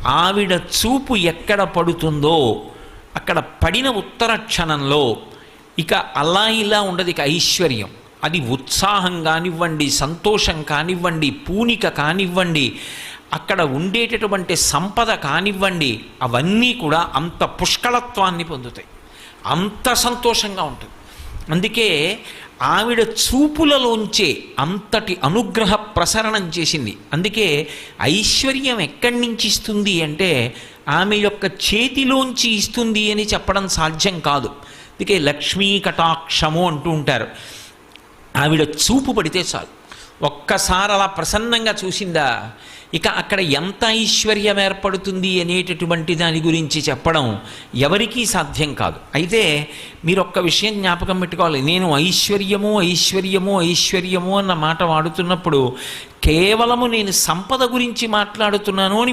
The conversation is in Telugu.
ఆవిడ చూపు ఎక్కడ పడుతుందో అక్కడ పడిన ఉత్తర క్షణంలో ఇక అలా ఇలా ఉండదు, ఇక ఐశ్వర్యం. అది ఉత్సాహం కానివ్వండి, సంతోషం కానివ్వండి, పూనిక కానివ్వండి, అక్కడ ఉండేటటువంటి సంపద కానివ్వండి, అవన్నీ కూడా అంత పుష్కళత్వాన్ని పొందుతాయి, అంత సంతోషంగా ఉంటుంది. అందుకే ఆవిడ చూపులలోంచే అంతటి అనుగ్రహ ప్రసరణం చేసింది. అందుకే ఐశ్వర్యం ఎక్కడి నుంచి ఇస్తుంది అంటే ఆమె యొక్క చేతిలోంచి ఇస్తుంది అని చెప్పడం సాధ్యం కాదు. అందుకే లక్ష్మీ కటాక్షము అంటూ ఉంటారు. ఆవిడ చూపు పడితే చాలు, ఒక్కసారి అలా ప్రసన్నంగా చూసిందా ఇక అక్కడ ఎంత ఐశ్వర్యం ఏర్పడుతుంది అనేటటువంటి దాని గురించి చెప్పడం ఎవరికీ సాధ్యం కాదు. అయితే మీరు ఒక్క విషయం జ్ఞాపకం పెట్టుకోవాలి, నేను ఐశ్వర్యము ఐశ్వర్యము ఐశ్వర్యము అన్న మాట వాడుతున్నప్పుడు కేవలము నేను సంపద గురించి మాట్లాడుతున్నాను అని